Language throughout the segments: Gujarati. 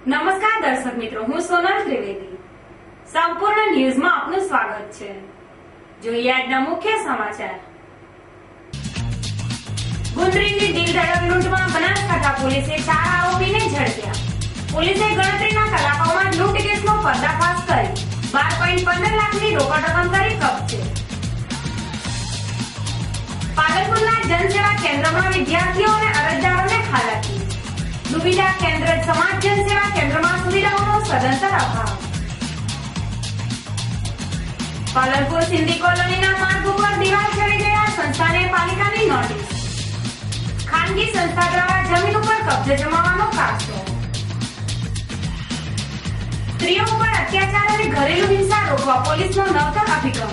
નમસ્કાર દર્શક મિત્રો, હું સોનલ ત્રિવેદી. સંપૂર્ણ ન્યૂઝમાં આપનું સ્વાગત છે. જોઈએ આજના મુખ્ય સમાચાર. ગુંદરીની ડીલ ધડક લૂંટમાં બનાસકાંઠા પોલીસે 4 આરોપીને ઝડપ્યા. પોલીસે ગણતરીના કલાકોમાં લૂંટ કેસનો પર્દાફાશ કરી 12.15 લાખની રોકડ રકમ કરી કબજે. પાલનપુરના જનસેવા કેન્દ્રમાં વિદ્યાર્થીઓ અને અરજદારોને હાલાકી. દુવિધા કેન્દ્ર સમાજ જનસેવા કેન્દ્રમાં સુવિધાઓનો સદંતર અભાવ. પાલનપુર સિંધી કોલોનીના માર્ગ ઉપર દિવાલ ચડી ગયા, સંસ્થાને પાલિકાની નોટિસ. ખાનગી સંસ્થા દ્વારા જમીન ઉપર કબજો જમાવવાનો કારસો. સ્ત્રીઓ ઉપર અત્યાચાર અને ઘરેલુ હિંસા રોકવા પોલીસનો નવતર અભિગમ.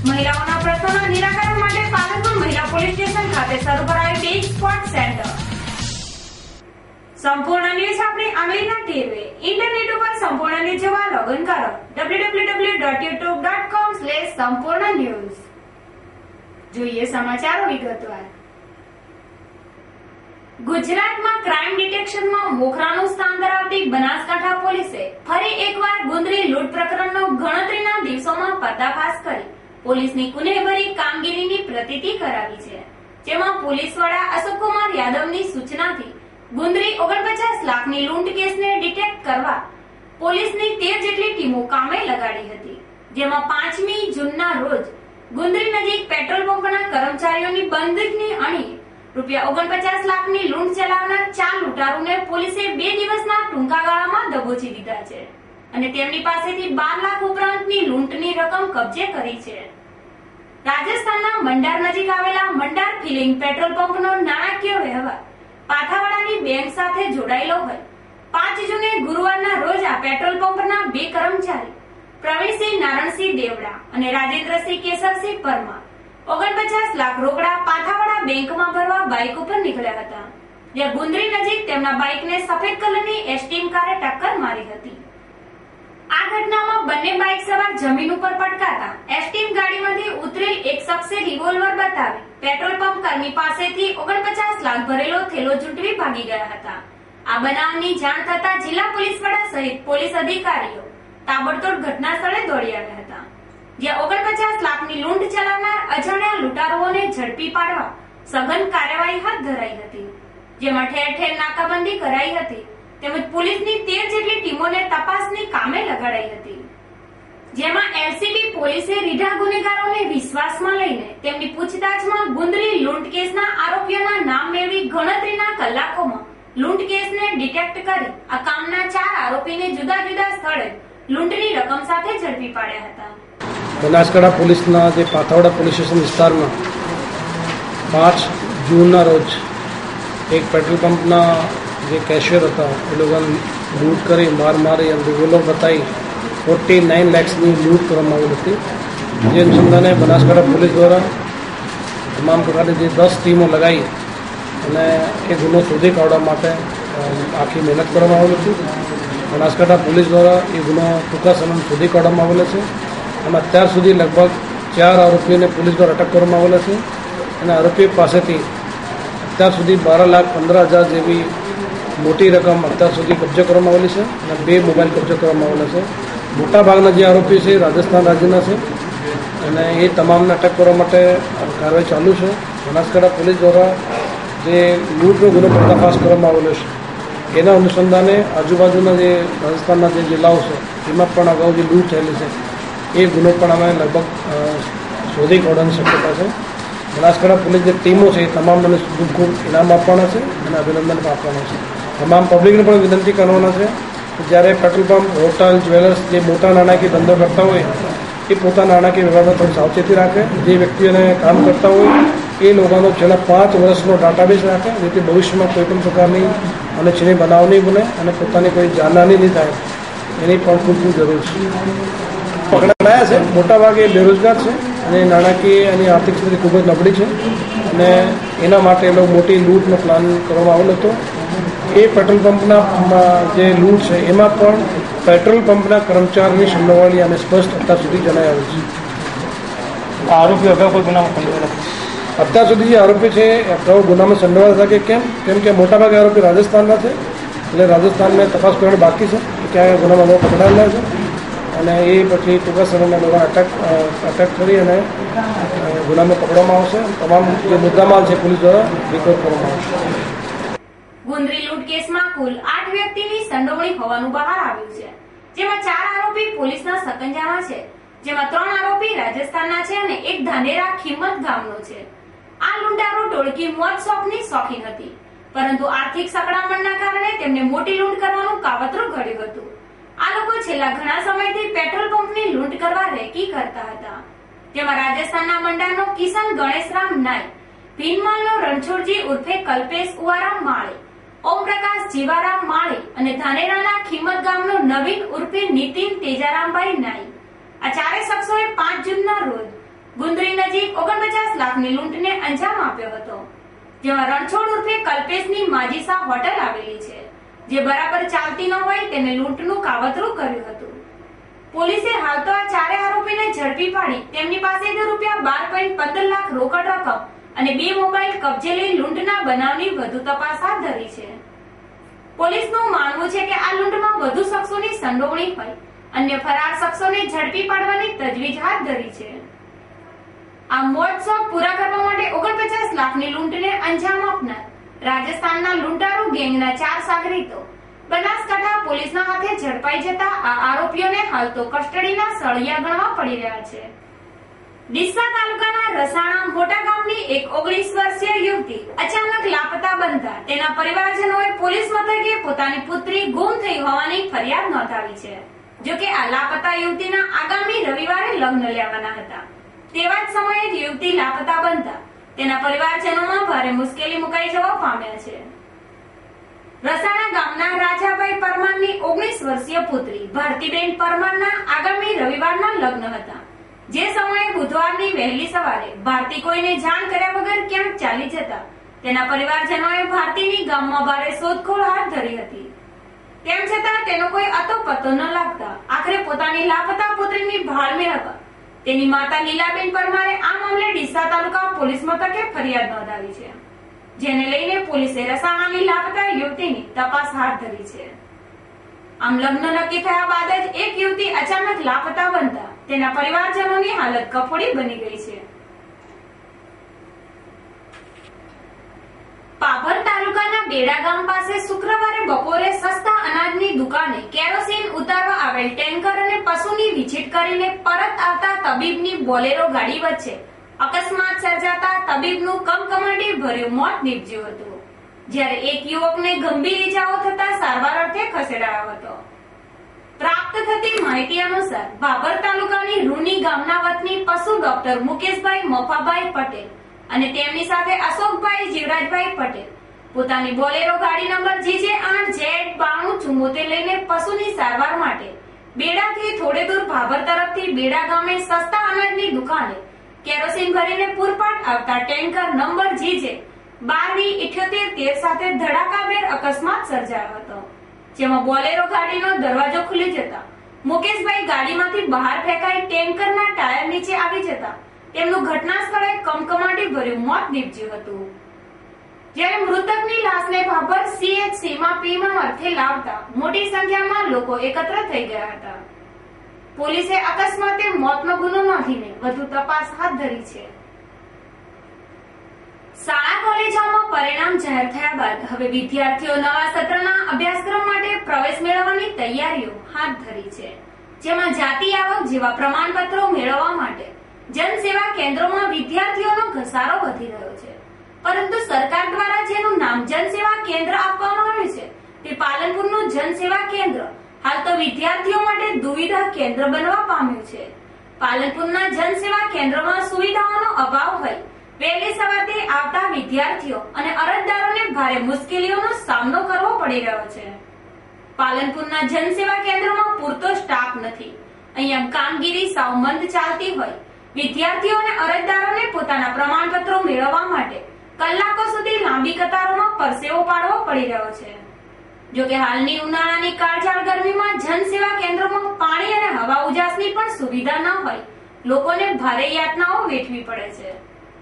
મહિલાઓના પ્રશ્નોના નિરાકરણ માટે પાલનપુર મહિલા પોલીસ સ્ટેશન ખાતે શરૂ કરાયું ટેક સ્પોટ સેન્ટર. સંપૂર્ણ ન્યૂઝ આપણી આંગળીના ટેરવે. ઇન્ટરનેટ ઉપર સંપૂર્ણ ન્યૂઝ જોવા લોગિન કરો www.youtube.com/સંપૂર્ણ ન્યૂઝ. જોઈએ સમાચારો વિગતવાર. ગુજરાતમાં ક્રાઇમ ડિટેક્શનમાં મોખરાનું સ્થાન ધરાવતી બનાસકાંઠા પોલીસે ફરી એકવાર ગુંદરી લૂંટ પ્રકરણનો ગણતરીના દિવસોમાં પર્દાફાશ કરી પોલીસની ગુનેહભરી કામગીરીની પ્રતીતિ કરાવી છે. જેમાં પોલીસ વડા અશોકકુમાર યાદવની સૂચનાથી ગુંદરી 49 લાખની લૂંટ કેસને ડિટેક્ટ કરવા પોલીસની 13 જેટલી ટીમો કામે લગાડી હતી. જેમાં 5મી જૂનના રોજ ગુંદરી નજીક પેટ્રોલ પંપના કર્મચારીઓની બંદૂકની અણી ₹49 લાખની લૂંટ ચલાવનાર 4 લૂંટારૂને પોલીસે 2 દિવસના ટૂંકા ગાળામાં દબોચી દીધા છે અને તેમની પાસેથી 12 લાખ ઉપરાંતની લૂંટની રકમ કબજે કરી છે. રાજસ્થાનના મંડાર નજીક આવેલા મંડાર ફિલિંગ પેટ્રોલ પંપનો નાણાકીય વ્યવહાર પાથાવાડાની બેંક સાથે જોડાયેલો હોય. 5 જૂને ગુરુવારના રોજ આ પેટ્રોલ પંપના 2 કર્મચારી પ્રવીણસિંહ નારણસિંહ દેવડા અને રાજેન્દ્રસિંહ કેસરસિંહ પરમાર 49 લાખ રોકડા પાથાવાડા બેંકમાં ભરવા બાઇક ઉપર નીકળ્યા હતા. જ્યાં ગુંદરી નજીક તેમના બાઇકને સફેદ કલરની એસ્ટીમ કારે ટક્કર મારી હતી. આ ઘટનામાં બંને બાઇક સવાર જમીન ઉપર પટકાતા એસ્ટીમ ગાડીમાંથી ઉતરેલ એક શખ્સે રિવોલ્વર બતાવી પેટ્રોલ પંપ કર્મી પાસેથી 49 લાખ ભરેલો થેલો ઝૂંટવી ભાગી ગયા હતા. આ બનાવની જાણ થતા જિલ્લા પોલીસ વડા સહિત પોલીસ અધિકારીઓ તાબડતોડ ઘટના સ્થળે દોડી આવ્યા હતા. જ્યાં 49 લાખની લૂંટ ચલાવનાર અજાણ્યા લૂંટારુઓને ઝડપી પાડવા સઘન કાર્યવાહી હાથ ધરાઈ હતી. જેમાં ઠેર ઠેર નાકાબંધી કરાઈ હતી તેમજ પોલીસની 13 જેટલી ટીમોને તપાસની કામે લગાડાઈ હતી. જેમાં એલસીબી પોલીસે રીઢા ગુનેગારોને વિશ્વાસમાં લઈને તેમની પૂછતાછમાં ગુંદરી લૂંટ કેસના આરોપીઓના નામ મેળવી ગણતરીના કલાકોમાં લૂંટ કેસને ડિટેક્ટ કરી આ કામના 4 આરોપીને જુદા જુદા સ્થળે લૂંટની રકમ સાથે ઝડપી પાડ્યા હતા. બનાસકાંઠા પોલીસના જે પાથાવાડા પોલીસ સ્ટેશન વિસ્તારમાં 5 જૂનના રોજ એક પેટ્રોલ પંપના જે કેશિયર હતા એ લોકોને લૂંટ કરી મારી અને રિવોલ્વર બતાવી 49 લાખની લૂંટ કરવામાં આવી હતી. જે અનુસંધાને બનાસકાંઠા પોલીસ દ્વારા તમામ પ્રકારની જે 10 ટીમો લગાવી અને એ ગુનો શોધી કાઢવા માટે આખી મહેનત કરવામાં આવેલી હતી. બનાસકાંઠા પોલીસ દ્વારા એ ગુનો ટૂંકા સમયમાં શોધી કાઢવામાં આવેલો છે. એમાં અત્યાર સુધી લગભગ 4 આરોપીઓને પોલીસ દ્વારા અટક કરવામાં આવેલા છે અને આરોપીઓ પાસેથી અત્યાર સુધી 12,15,000 જેવી મોટી રકમ અત્યાર સુધી કબજો કરવામાં આવેલી છે અને 2 મોબાઈલ કબજો કરવામાં આવેલા છે. મોટાભાગના જે આરોપી છે રાજસ્થાન રાજ્યના છે અને એ તમામને અટક કરવા માટે કાર્યવાહી ચાલુ છે. બનાસકાંઠા પોલીસ દ્વારા જે લૂંટનો ગુનો પર્દાફાશ કરવામાં આવેલો છે એના અનુસંધાને આજુબાજુના જે રાજસ્થાનના જે જિલ્લાઓ છે એમાં પણ અગાઉ જે લૂંટ થયેલી છે એ ગુનો પણ અમે લગભગ શોધી કાઢવાની શક્યતા છે. બનાસકાંઠા પોલીસ જે ટીમો છે એ તમામને ખૂબ ખૂબ ઇનામ આપવાના છે અને અભિનંદન પણ આપવાના છે. તમામ પબ્લિકને પણ વિનંતી કરવાના છે કે જ્યારે પેટ્રોલ પંપ, હોટલ, જ્વેલર્સ જે મોટા નાણાકીય ધંધો કરતા હોય એ પોતાના નાણાકીય વ્યવહારમાં થોડી સાવચેતી રાખે. જે વ્યક્તિઓને કામ કરતા હોય એ લોકોનો છેલ્લા 5 વર્ષનો ડેટાબેઝ રાખે જેથી ભવિષ્યમાં કોઈપણ પ્રકારની અનિચ્છનીય બનાવ નહીં બને અને પોતાની કોઈ જાનહાનિ નહીં થાય એની પણ ખૂબ જરૂર છે. પકડાયા છે મોટાભાગે બેરોજગાર છે અને નાણાકીય અને આર્થિક સ્થિતિ ખૂબ જ નબળી છે અને એના માટે એ લોકો મોટી લૂંટનો પ્લાન કરવામાં આવેલો હતો. એ પેટ્રોલ પંપના જે લૂંટ છે એમાં પણ પેટ્રોલ પંપના કર્મચારીની સંડોવણી અને સ્પષ્ટ અત્યાર સુધી જણાઈ આવી છે. આરોપી અગાઉ કોઈ ગુનામાં સંડોવાયેલા? અત્યાર સુધી જે આરોપી છે અગાઉ ગુનામાં સંડોવાયેલા હતા કે કેમ કે મોટાભાગે આરોપી રાજસ્થાનના છે એટલે રાજસ્થાનમાં તપાસ કરવાની બાકી છે ક્યાં ગુનામાં લોકો પકડાયેલા છે અને એ પછી ટૂંકા સમયમાં લોકો અટક કરી અને ગુનામાં પકડવામાં આવશે. તમામ જે મુદ્દામાલ છે પોલીસ દ્વારા રિકવર કરવામાં આવશે. ગુંદરી લૂંટ કેસમાં કુલ 8 વ્યક્તિની સંડોવણી હોવાનું બહાર આવ્યું છે, જેમાં 4 આરોપી પોલીસના સકંજામાં છે, જેમાં 3 આરોપી રાજસ્થાનના છે અને એક ધાનેરા ખીમત ગામનો છે. આ લૂંટારો ટોળકી મોત શોખની શોખીન હતી, પરંતુ આર્થિક સકડામણના કારણે તેમને મોટી લૂંટ કરવાનું કાવતરું ઘડ્યું હતું. આ લોકો છેલ્લા ઘણા સમયથી પેટ્રોલ પંપની લૂંટ કરવા રેકી કરતા હતા, જેમાં રાજસ્થાનના મંડાનો કિશન ગણેશરામ નાય, ભીનમાલનો રણછોડજી ઉર્ફે કલ્પેશ ઉવારામ માળી, ઓમપ્રકાશ જીવારામ માળી અને ધાનેરાના ખીમત ગામનો નવીન ઉર્ફે નીતિન તેજારામભાઈ નાઈ. આ ચારે શખ્સોએ 5 જૂનના રોજ ગુંદરી નજીક 49 લાખની લૂંટને અંજામ આપ્યો હતો, જેમાં રણછોડ ઉર્ફે કલ્પેશની માજીસા હોટલ આવેલી છે, જે બરાબર ચાલતી ન હોય તેને લૂંટનું કાવતરું કર્યું હતું. પોલીસે હાલ તો આ ચારે આરોપીને ઝડપી પાડી તેમની પાસેથી રૂપિયા 12.15 લાખ રોકડ રકમ અને 2 મોબાઈલ કબજે લઈ લૂંટના બનાવની વધુ તપાસ હાથ ધરી છે. પોલીસનું માનવું છે કે આ લૂંટમાં વધુ શખ્સોની સંડોવણી હોય અન્ય ફરાર શખ્સોને ઝડપી પાડવાની તજવીજ હાથ ધરી છે. આ મોત શોખ પૂરા કરવા માટે 49 લાખની લૂંટને અંજામ આપનાર રાજસ્થાનના લૂંટારૂ ગેંગના 4 સાગરીતો બનાસકાંઠા પોલીસના હાથે ઝડપાઈ જતા આ આરોપીઓને હાલ તો કસ્ટડીના સળિયા ગણવા પડી રહ્યા છે. ડીસા તાલુકાના રસાણા મોટા ગામની એક 19 વર્ષીય યુવતી અચાનક લાપતા બનતા તેના પરિવારજનોએ પોલીસ મથકે પોતાની પુત્રી ગુમ થઈ હોવાની ફરિયાદ નોંધાવી છે. જોકે આ લાપતા યુવતીના આગામી રવિવારે લગ્ન લેવાના હતા, તેવા જ સમયે યુવતી લાપતા બનતા તેના પરિવારજનોમાં ભારે મુશ્કેલી મુકાઈ જવા પામ્યા છે. રસાણા ગામના રાજાભાઈ પરમારની 19 વર્ષીય પુત્રી ભારતીબેન પરમારના આગામી રવિવારના લગ્ન હતા, જે સમયે બુધવારની વહેલી સવારે ભારતી કોઈને જાણ કર્યા વગર ક્યાંક ચાલી જતા તેના પરિવારજનોએ ભારતીની ગામમાં ભારે શોધખોળ હાથ ધરી હતી. તેમ છતાં તેનો કોઈ અતોપતો ન લાગતા આખરે પોતાની લાપતા પુત્રીની ભાળ મેળવવા તેની માતા લીલાબેન પરમારે આ મામલે ડીસા તાલુકા પોલીસ મથકે ફરિયાદ નોંધાવી છે, જેને લઈને પોલીસે રસાણાની લાપતા યુવતીની તપાસ હાથ ધરી છે. આમ લગ્ન નક્કી થયા બાદ જ એક યુવતી અચાનક લાપતા બનતા તેના પરિવારજનોની હાલત કફોડી બની ગઈ છે. પાભર તાલુકાના બેડા ગામ પાસે શુક્રવારે બપોરે સસ્તા અનાજની દુકાને કેરોસીન ઉતારવા આવેલ ટેન્કર અને પશુની વિઝિટ કરીને પરત આવતા તબીબની બોલેરો ગાડી વચ્ચે અકસ્માત સર્જાતા તબીબનું કમકમાટી ભર્યું મોત નીપજ્યું હતું, જ્યારે એક યુવકને ગંભીર ઈજાઓ થતા સારવાર અર્થે ખસેડાયો હતો. પ્રાપ્ત થતી માહિતી અનુસાર ભાભર તાલુકાની રૂની ગામના વતની પશુ ડોક્ટર મુકેશભાઈ મોફાભાઈ પટેલ અને તેમની સાથે અશોકભાઈ જીવરાજભાઈ પટેલ પોતાની બોલેરો ગાડી નંબર JJ8Z9274 લઈને પશુની સારવાર માટે બેડાથી થોડે દૂર ભાભર તરફથી બેડા ગામે સસ્તા અનાજની દુકાને કેરોસીન ભરીને પૂરપાટ આવતા ટેન્કર નંબર JJ12V7813 સાથે ધડાકાભેર અકસ્માત સર્જાયો હતો, જેમાં બોલેરો ગાડીનો દરવાજો ખુલી જતા મુકેશભાઈ ગાડીમાંથી બહાર ફેંકાઈ ટેન્કરના ટાયર નીચે આવી જતા તેમનું ઘટના સ્થળે કમકમાટી ભર્યું મોત નીપજ્યું હતું. જ્યારે મૃતકની લાશને ભાભર CHCમાં પીએમ અર્થે લાવતા મોટી સંખ્યામાં લોકો એકત્ર થઈ ગયા હતા. પોલીસે અકસ્માતે મોતનો ગુનો નોંધીને વધુ તપાસ હાથ ધરી છે. શાળા કોલેજોમાં પરિણામ જાહેર થયા બાદ હવે વિદ્યાર્થીઓ નવા સત્રના અભ્યાસક્રમ માટે પ્રવેશ મેળવવાની તૈયારીઓ હાથ ધરી છે, જેમાં જાતિ આવક જેવા પ્રમાણપત્રો મેળવવા માટે જનસેવા કેન્દ્રોમાં વિદ્યાર્થીઓનો ઘસારો વધી રહ્યો છે, પરંતુ સરકાર દ્વારા જેનું નામ જનસેવા કેન્દ્ર આપવામાં આવ્યું છે તે પાલનપુરનું જનસેવા કેન્દ્ર હાલ તો વિદ્યાર્થીઓ માટે દુવિધા કેન્દ્ર બનવા પામ્યું છે. પાલનપુરના જનસેવા કેન્દ્રમાં સુવિધાઓનો અભાવ હોય વહેલી સવારથી આવતા વિદ્યાર્થીઓ અને અરજદારોને ભારે મુશ્કેલીઓનો સામનો કરવો પડી રહ્યો છે. પાલનપુરના જનસેવા કેન્દ્રમાં પૂરતો સ્ટાફ નથી. અહીંયા કામગીરી સાવ મંદ ચાલતી હોય વિદ્યાર્થીઓ અને અરજદારોને પોતાના પ્રમાણપત્રો મેળવવા માટે કલાકો સુધી લાંબી કતારોમાં પરસેવો પાડવો પડી રહ્યો છે. જોકે હાલની ઉનાળાની કાળઝાળ ગરમીમાં જનસેવા કેન્દ્રોમાં પાણી અને હવા ઉજાસની પણ સુવિધા ન હોય લોકોને ભારે યાતનાઓ વેઠવી પડે છે.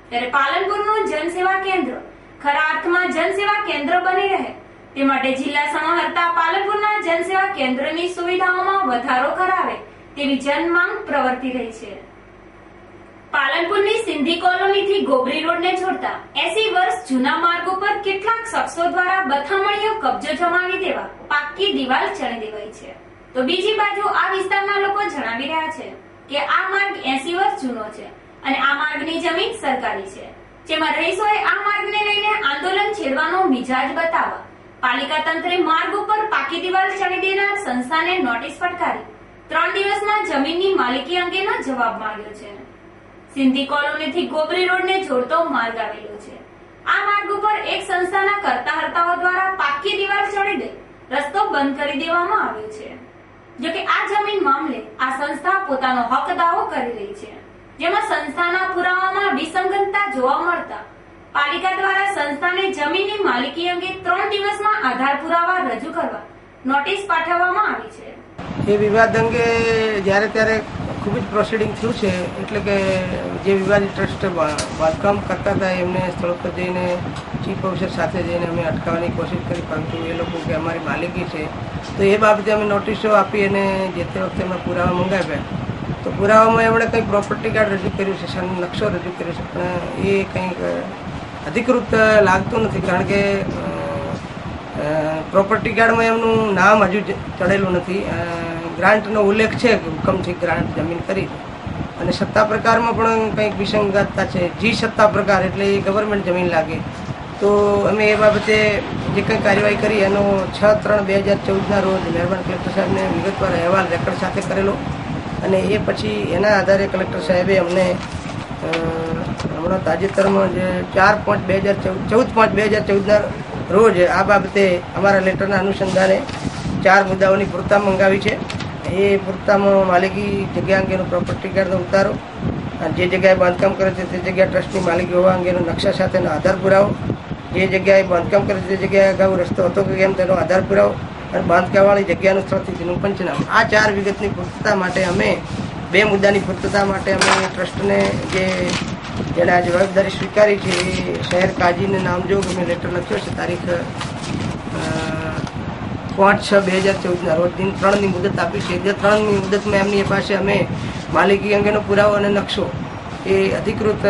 ત્યારે પાલનપુરનું જનસેવા કેન્દ્ર ખરા અર્થમાં જનસેવા કેન્દ્ર બની રહે તે માટે જિલ્લા સમાહર્તા પાલનપુરના જનસેવા કેન્દ્રની સુવિધાઓમાં વધારો કરાવે તેવી જનમાંગ પ્રવર્તી રહી છે. પાલનપુરની સિંધી કોલોનીથી ગોબરી રોડને જોડતા 80 વર્ષ જૂના માર્ગ ઉપર કેટલાક શખ્સો દ્વારા બથામણીઓ કબજો જમાવી દેવા પાક્કી દિવાલ ચણી દેવાઈ છે. તો બીજી બાજુ આ વિસ્તારના લોકો જણાવી રહ્યા છે કે આ માર્ગ 80 વર્ષ જૂનો છે અને આ માર્ગની જમીન સરકારી છે, જેમાં રહીશોએ આ માર્ગને લઈને આંદોલન છેડવાનો મિજાજ બતાવવા પાલિકા તંત્રે માર્ગ ઉપર પાકી દિવાલ ચણી દેનાર સંસ્થાને નોટિસ ફટકારી 3 દિવસમાં જમીનની માલિકી અંગેનો જવાબ માંગ્યો છે. સિંધી કોલોનીથી ગોબરી રોડને જોડતો માર્ગ આવેલો છે. આ માર્ગ ઉપર એક સંસ્થાના કરતા-હર્તાઓ દ્વારા પાકી દિવાલ ચડી દઈ રસ્તો બંધ કરી દેવામાં આવ્યો છે. જોકે આ જમીન મામલે આ સંસ્થા પોતાનો હક દાવો કરી રહી છે, જેમાં સંસ્થાના પુરાવામાં વિસંગતતા જોવા મળતા પાલિકા દ્વારા સંસ્થાને જમીનની માલિકી અંગે 3 દિવસમાં આધાર પુરાવા રજૂ કરવા નોટિસ પાઠવવામાં આવી છે. એ વિવાદ અંગે જ્યારે ત્યારે ખૂબ જ પ્રોસિડિંગ થયું છે, એટલે કે જે વિવાદી ટ્રસ્ટ બાંધકામ કરતા હતા એમને સ્થળ પર જઈને ચીફ ઓફિસર સાથે જઈને અમે અટકાવવાની કોશિશ કરી, પરંતુ એ લોકો કે અમારી માલિકી છે, તો એ બાબતે અમે નોટિસો આપી અને જે તે વખતે અમે પુરાવા મંગાવ્યા. તો પુરાવામાં એમણે કંઈક પ્રોપર્ટી કાર્ડ રજૂ કર્યું છે, નકશો રજૂ કર્યો છે, પણ એ કંઈક અધિકૃત લાગતું નથી, કારણ કે પ્રોપર્ટી કાર્ડમાં એમનું નામ હજુ ચડેલું નથી. ગ્રાન્ટનો ઉલ્લેખ છે કે હુકમથી ગ્રાન્ટ જમીન કરી, અને સત્તા પ્રકારમાં પણ કંઈક વિસંગતતા છે. જી સત્તા પ્રકાર એટલે એ ગવર્મેન્ટ જમીન લાગે. તો અમે એ બાબતે જે કંઈ કાર્યવાહી કરી એનો 6/3/2014ના રોજ મહેરબાન કલેક્ટર સાહેબને વિગતવાર અહેવાલ રેકર્ડ સાથે કરેલો, અને એ પછી એના આધારે કલેક્ટર સાહેબે અમને હમણાં તાજેતરમાં જે 14/5/2014ના રોજ આ બાબતે અમારા લેટરના અનુસંધાને 4 મુદ્દાઓની પૂરતા મંગાવી છે. એ પૂરતામાં માલિકી જગ્યા અંગેનો પ્રોપર્ટી કાર્ડનો ઉતારો, જે જગ્યાએ બાંધકામ કરે છે તે જગ્યા ટ્રસ્ટની માલિકી હોવા અંગેનો નકશા સાથેનો આધાર પુરાવો, જે જગ્યાએ બાંધકામ કરે છે તે જગ્યાએ અગાઉ રસ્તો હતો કે કેમ તેનો આધાર પુરાવો, અને બાંધકામવાળી જગ્યાનું સ્થળથી તેનું પંચનામું. આ 4 વિગતની પૂર્તતા માટે અમે 2 મુદ્દાની પૂર્તતા માટે અમે ટ્રસ્ટને જેણે આ જવાબદારી સ્વીકારી છે એ શહેર કાજીને નામજોગ અમે લેટર લખ્યો છે. તારીખ 5/6/2014ના રોજ દિન 3ની મુદત આપી છે. જે 3ની મુદતમાં એમની પાસે અમે માલિકી અંગેનો પુરાવો અને નકશો એ અધિકૃત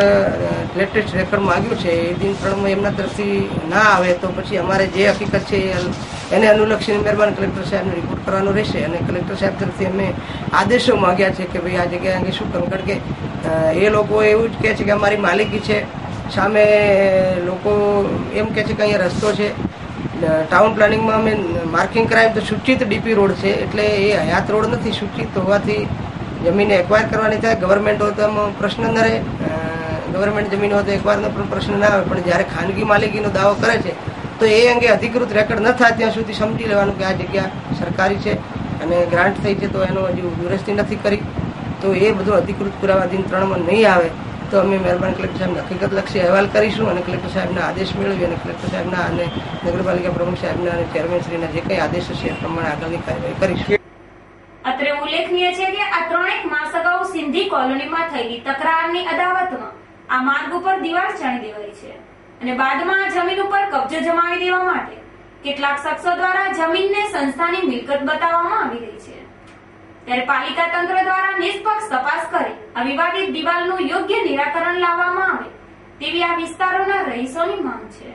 લેટેસ્ટ રેકર્ડ માગ્યું છે. એ દિન 3માં એમના તરફથી ના આવે તો પછી અમારે જે હકીકત છે એને અનુલક્ષીને મહેરબાન કલેક્ટર સાહેબને રિપોર્ટ કરવાનો રહેશે, અને કલેક્ટર સાહેબ તરફથી અમે આદેશો માગ્યા છે કે ભાઈ આ જગ્યા અંગે શું કરવું, કારણ કે એ લોકો એવું જ કહે છે કે અમારી માલિકી છે, સામે લોકો એમ કહે છે કે અહીંયા રસ્તો છે. ટાઉન પ્લાનિંગમાં અમે માર્કિંગ કરાવ્યું તો સૂચિત ડીપી રોડ છે, એટલે એ હયાત રોડ નથી. સૂચિત હોવાથી જમીન એક્વાયર કરવાની થાય. ગવર્મેન્ટ હોય તો એમાં પ્રશ્ન ન રહે, ગવર્મેન્ટ જમીન હોય તો એક્વાયરનો પણ પ્રશ્ન ના આવે, પણ જ્યારે ખાનગી માલિકીનો દાવો કરે છે તો એ અંગે અધિકૃત રેકર્ડ ન થાય ત્યાં સુધી સમજી લેવાનું કે આ જગ્યા સરકારી છે અને ગ્રાન્ટ થઈ છે, તો એનો હજુ દુરસ્તી નથી કરી. તો એ બધું અધિકૃત પુરાવા દિન 3માં નહીં આવે તો અમે મહેરબાન કલેક્ટર સાહેબને હકીકતલક્ષી અહેવાલ કરીશું, અને કલેક્ટર સાહેબના આદેશ મેળવી અને કલેક્ટર સાહેબના અને નગરપાલિકા પ્રમુખ સાહેબના અને ચેરમેનશ્રીના જે કંઈ આદેશો છે એ પ્રમાણે આગળની કાર્યવાહી કરીશું. અત્રે ઉલ્લેખનીય છે કે આ 3 માસ અગાઉ સિંધી કોલોનીમાં થયેલી તકરારની અદાવતમાં આ માર્ગ ઉપર દિવાલ ચણી દેવાઈ છે, અને બાદમાં જમીન ઉપર કબજો જમાવી દેવા માટે કેટલાક શખ્સો દ્વારા જમીનને સંસ્થાની મિલકત બતાવવામાં આવી રહી છે. ત્યારે પાલિકા તંત્ર દ્વારા નિષ્પક્ષ તપાસ કરી આ વિવાદિત દિવાલનું યોગ્ય નિરાકરણ લાવવામાં આવે તેવી આ વિસ્તારોના રહીશોની માંગ છે.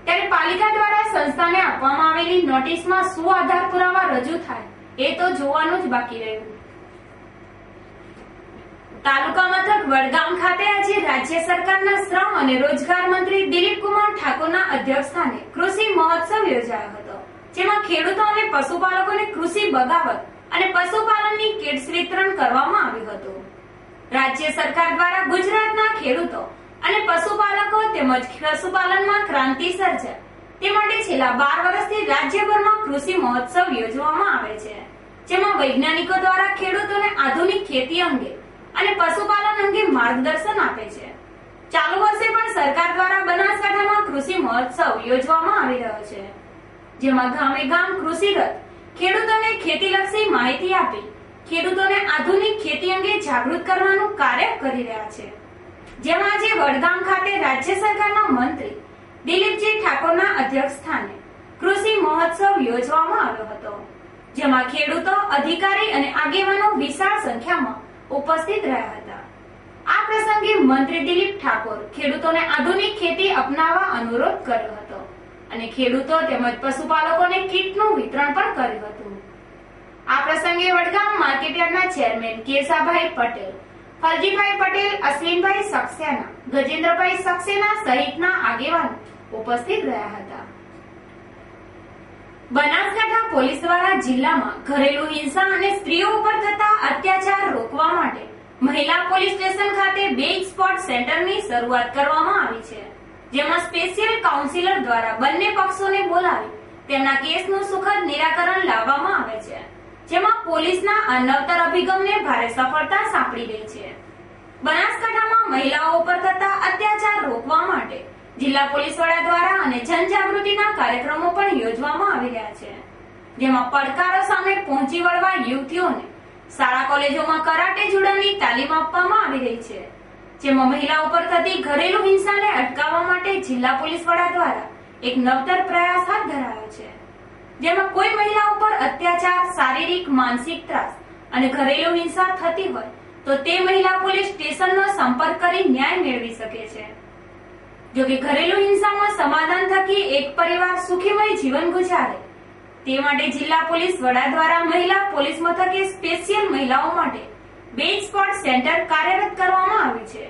ત્યારે પાલિકા દ્વારા સંસ્થાને આપવામાં આવેલી નોટિસમાં શું આધાર પુરાવા રજૂ થાય એ તો જોવાનું જ બાકી રહ્યું. તાલુકા મથક વડગામ ખાતે આજે રાજ્ય સરકારના શ્રમ અને રોજગાર મંત્રી દિલીપકુમાર ઠાકોરના અધ્યક્ષસ્થાને કૃષિ મહોત્સવ યોજાયો હતો, જેમાં ખેડૂતો અને પશુપાલકોને કૃષિ બગાવત અને પશુપાલનની કિટ્સ વિતરણ કરવામાં આવ્યું હતું. રાજ્ય સરકાર દ્વારા ગુજરાતના ખેડૂતો અને પશુપાલકો તેમજ પશુપાલનમાં ક્રાંતિ સર્જાય તે માટે છેલ્લા 12 વર્ષથી રાજ્યભરમાં કૃષિ મહોત્સવ યોજવામાં આવે છે, જેમાં વૈજ્ઞાનિકો દ્વારા ખેડૂતોને આધુનિક ખેતી અંગે અને પશુપાલન અંગે માર્ગદર્શન આપે છે. ચાલુ વર્ષે પણ સરકાર દ્વારા બનાસકાંઠામાં કૃષિ મહોત્સવ યોજવામાં આવી રહ્યો છે, જેમાં ગામે ગામ કૃષિ રથ ખેડૂતોને ખેતીલક્ષી માહિતી આપી ખેડૂતોને આધુનિક ખેતી અંગે જાગૃત કરવાનું કાર્ય કરી રહ્યા છે. જેમાં આજે વડગામ ખાતે રાજ્ય સરકારના મંત્રી દિલીપજી ઠાકોરના અધ્યક્ષસ્થાને કૃષિ મહોત્સવ યોજવામાં આવ્યો હતો, જેમાં ખેડૂતો, અધિકારી અને આગેવાનો વિશાળ સંખ્યામાં ઉપસ્થિત રહ્યા હતા. આ પ્રસંગે મંત્રી દિલીપ ઠાકોર ખેડૂતોને આધુનિક ખેતી અપનાવવા અનુરોધ કર્યો હતો અને ખેડૂતો તેમજ પશુપાલકોને કીટનું વિતરણ પણ કર્યું હતું. આ પ્રસંગે વડગામ માર્કેટયાર્ડના ચેરમેન કેશાભાઈ પટેલ, ફલજીભાઈ પટેલ, અશ્વિનભાઈ સક્સેના, ગજેન્દ્રભાઈ સક્સેના સહિતના આગેવાનો ઉપસ્થિત રહ્યા હતા. બનાસકાંઠા પોલીસ દ્વારા જિલ્લામાં ઘરેલુ હિંસા અને સ્ત્રીઓ ઉપર થતા અત્યાચાર રોકવા માટે મહિલા પોલીસ સ્ટેશન ખાતે 2 સ્પોટ સેન્ટરની શરૂઆત કરવામાં આવી છે, જેમાં સ્પેશિયલ કાઉન્સિલર દ્વારા બંને પક્ષોને બોલાવી તેમના કેસનું સુખદ નિરાકરણ લાવવામાં આવે છે, જેમાં પોલીસના આ નવતર અભિગમને ભારે સફળતા સાંપડી રહી છે. બનાસકાંઠામાં મહિલાઓ ઉપર થતા અત્યાચાર રોકવા માટે જિલ્લા પોલીસ વડા દ્વારા અને જનજાગૃતિના કાર્યક્રમો પણ યોજવામાં આવી રહ્યા છે, જેમાં પડકારો સામે પહોંચી વળવા યુવતીઓને શાળા કોલેજોમાં કરાટે જુડાની તાલીમ આપવામાં આવી રહી છે, જેમાં મહિલાઓ પર થતી ઘરેલુ હિંસાને અટકાવવા માટે જિલ્લા પોલીસ વડા દ્વારા એક નવતર પ્રયાસ હાથ ધરાયો છે, જેમાં કોઈ મહિલા ઉપર અત્યાચાર, શારીરિક, માનસિક ત્રાસ અને ઘરેલુ હિંસા થતી હોય તો તે મહિલા પોલીસ સ્ટેશનનો સંપર્ક કરી ન્યાય મેળવી શકે છે. જોકે ઘરેલુ હિંસામાં સમાધાન થકી એક પરિવાર સુખીમય જીવન ગુજારે તે માટે જિલ્લા પોલીસ વડા દ્વારા મહિલા પોલીસ મથકે સ્પેશિયલ મહિલાઓ માટે 2 સ્પોટ સેન્ટર કાર્યરત કરવામાં આવ્યું છે,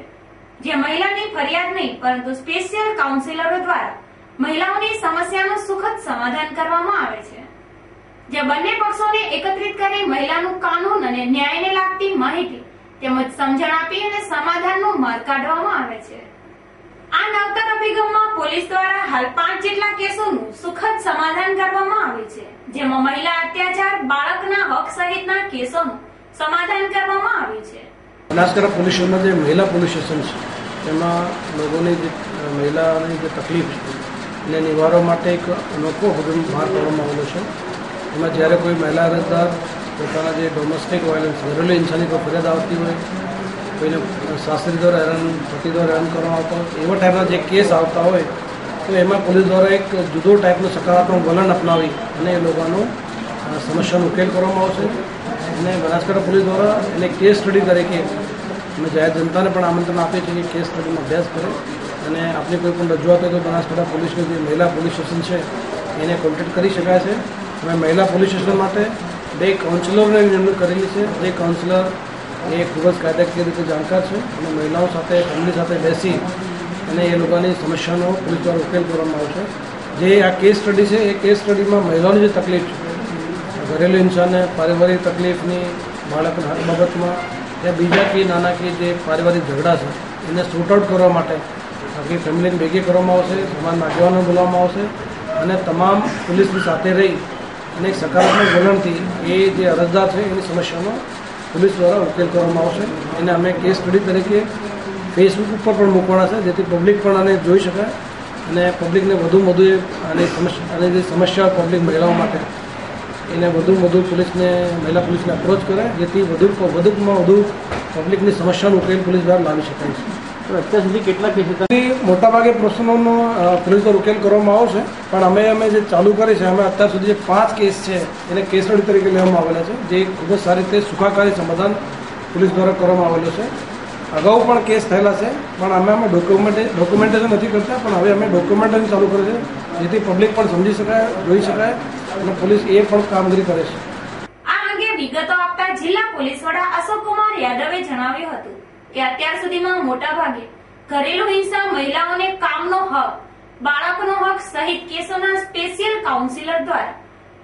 જે મહિલાની ફરિયાદ નહીં પરંતુ સ્પેશિયલ કાઉન્સિલરો દ્વારા મહિલાઓની સમસ્યાનું સુખદ સમાધાન કરવામાં આવે છે, જ્યાં બંને પક્ષોને એકત્રિત કરી મહિલાનું કાનૂન અને ન્યાયને લાગતી માહિતી તેમજ સમજણ આપી અને સમાધાનનો માર્ગ કાઢવામાં આવે છે. આ નવતર અભિગમમાં પોલીસ દ્વારા હાલ 5 જેટલા કેસોનું સુખદ સમાધાન કરવામાં આવ્યું છે, જેમાં મહિલા અત્યાચાર, બાળકના હક સહિતના કેસોનું સમાધાન કરવામાં આવ્યું છે. બનાસકાંઠા પોલીસ સ્ટેશનમાં જે મહિલા પોલીસ સ્ટેશન છે તેમાં લોકોની જે મહિલાની જે તકલીફ છે એને નિવારવા માટે એક અનોખો અભિગમ બહાર પાડવામાં આવેલો છે. એમાં જ્યારે કોઈ મહિલા અરજદાર પોતાના જે ડોમેસ્ટિક વાયલન્સ, ઘરેલુ હિંસાની કોઈ ફરિયાદ આવતી હોય, કોઈને સાસરી દ્વારા હેરાન, પતિ દ્વારા હેરાન કરવામાં આવતા હોય, એવા ટાઈપના જે કેસ આવતા હોય તો એમાં પોલીસ દ્વારા એક જુદો ટાઈપનું સકારાત્મક વલણ અપનાવી અને એ લોકોનો સમસ્યાનો ઉકેલ કરવામાં આવશે. અને બનાસકાંઠા પોલીસ દ્વારા એને કેસ સ્ટડી તરીકે અમે જાહેર જનતાને પણ આમંત્રણ આપીએ છીએ કે કેસ સ્ટડીમાં અભ્યાસ કરે અને આપણી કોઈ પણ રજૂઆત હોય તો બનાસકાંઠા પોલીસનું જે મહિલા પોલીસ સ્ટેશન છે એને કોન્ટેક્ટ કરી શકાય છે. અમે મહિલા પોલીસ સ્ટેશન માટે 2 કાઉન્સિલરોની નિમણૂક કરેલી છે. જે કાઉન્સિલર એ ખૂબ જ કાયદાકીય રીતે જાણકાર છે અને મહિલાઓ સાથે, ફેમિલી સાથે બેસી અને એ લોકોની સમસ્યાનો પોલીસ દ્વારા ઉકેલ કરવામાં આવશે. જે આ કેસ સ્ટડી છે એ કેસ સ્ટડીમાં મહિલાઓની જે તકલીફ છે, ઘરેલુ હિંસાને, પારિવારિક તકલીફની, બાળકના હક બાબતમાં ત્યાં બીજા કે નાના જે પારિવારિક ઝઘડા છે એને સોર્ટ આઉટ કરવા માટે આખી ફેમિલીને ભેગી કરવામાં આવશે, સમાજના આગેવાનો બોલાવવામાં આવશે અને તમામ પોલીસની સાથે રહી અને એક સકારાત્મક વલણથી એ જે અરજદાર છે એની સમસ્યાનો પોલીસ દ્વારા ઉકેલ કરવામાં આવશે. એને અમે કેસ સ્ટડી તરીકે ફેસબુક ઉપર પણ મૂકવાના છે, જેથી પબ્લિક પણ આને જોઈ શકાય અને પબ્લિકને વધુ આની જે સમસ્યા પબ્લિક મહિલાઓ માટે એને વધુ પોલીસને, મહિલા પોલીસને અપ્રોચ કરે, જેથી વધુમાં વધુ પબ્લિકની સમસ્યાનો ઉકેલ પોલીસ દ્વારા લાવી શકાય છે. તો અત્યાર સુધી કેટલા કેસ હતા? મોટાભાગે પ્રશ્નોનો પોલીસ દ્વારા ઉકેલ કરવામાં આવશે, પણ અમે જે ચાલુ કરી છે, અમે અત્યાર સુધી જે 5 કેસ છે એને કેસ સ્ટડી તરીકે લેવામાં આવેલા છે, જે ખૂબ જ સારી રીતે સુખાકારી સમાધાન પોલીસ દ્વારા કરવામાં આવેલું છે. અગાઉ પણ કેસ થયેલા છે, પણ અમે ડોક્યુમેન્ટેશન નથી કરતા, પણ હવે અમે ડોક્યુમેન્ટેશન ચાલુ કરે છે, જેથી પબ્લિક પણ સમજી શકાય, જોઈ શકાય અને પોલીસ એ પણ કામગીરી કરે છે. આ અંગે વિગતો આપતા જિલ્લા પોલીસ વડા અશોક કુમાર યાદવે જણાવ્યું હતું કે અત્યાર સુધીમાં મોટાભાગે ઘરેલુ હિંસા, મહિલાઓને કામનો હક, બાળકનો હક સહિત કેસોના સ્પેશિયલ કાઉન્સિલર દ્વારા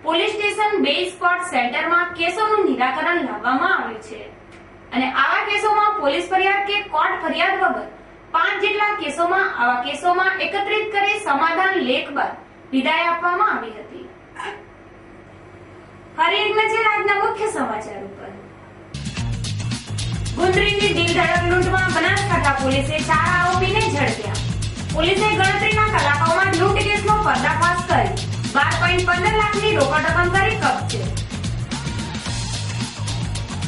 પોલીસ સ્ટેશન 2 સ્પોટ સેન્ટરમાં કેસોનું નિરાકરણ લાવવામાં આવ્યું છે અને આવા કેસોમાં પોલીસ ફરિયાદ કે કોર્ટ ફરિયાદ વગર 5 જેટલા કેસોમાં આવા કેસોમાં એકત્રિત કરી સમાધાન લેખ બાદ વિદાય આપવામાં આવી હતી. ફરી એક નજર આજના મુખ્ય સમાચાર ઉપર. ગુંદરીની દિલધડક લૂંટમાં બનાસકાંઠા પોલીસે 4 આરોપીને ઝડપ્યા. પોલીસે ગણતરીના કલાકોમાં લૂંટ કેસનો પર્દાફાશ કરી 12.15 લાખની રોકડ રકમ કરી કબજે.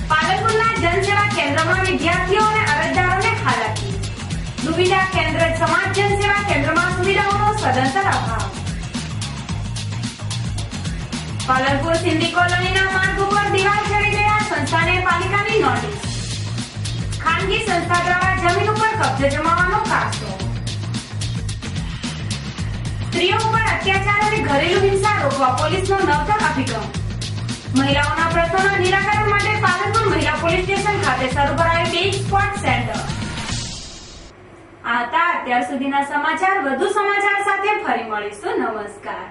પાલનપુરના જનસેવા કેન્દ્રમાં વિદ્યાર્થીઓ અને અરજદારોને હાલાકી. દુવિધા કેન્દ્ર સમાજ જનસેવા કેન્દ્રમાં સુવિધાઓનો સદંતર અભાવ. પાલનપુર સિંધી કોલોનીના માર્ગ ઉપર દિવાલ ચડી ગયા સંસ્થાને પાલિકાની નોટિસ. ખાનગી સંસ્થા દ્વારા જમીન ઉપર કબજો જમાવવાનો કારસો. સ્ત્રીઓ ઉપર અત્યાચાર અને ઘરેલુ હિંસા રોકવા પોલીસનો નવતર અભિગમ. મહિલાઓના પ્રશ્નોના નિરાકરણ માટે પાલનપુર મહિલા પોલીસ સ્ટેશન ખાતે શરૂ કરાયું બીચ સ્પોટ સેન્ટર. આ હતા અત્યાર સુધીના સમાચાર. વધુ સમાચાર સાથે ફરી મળીશું. નમસ્કાર.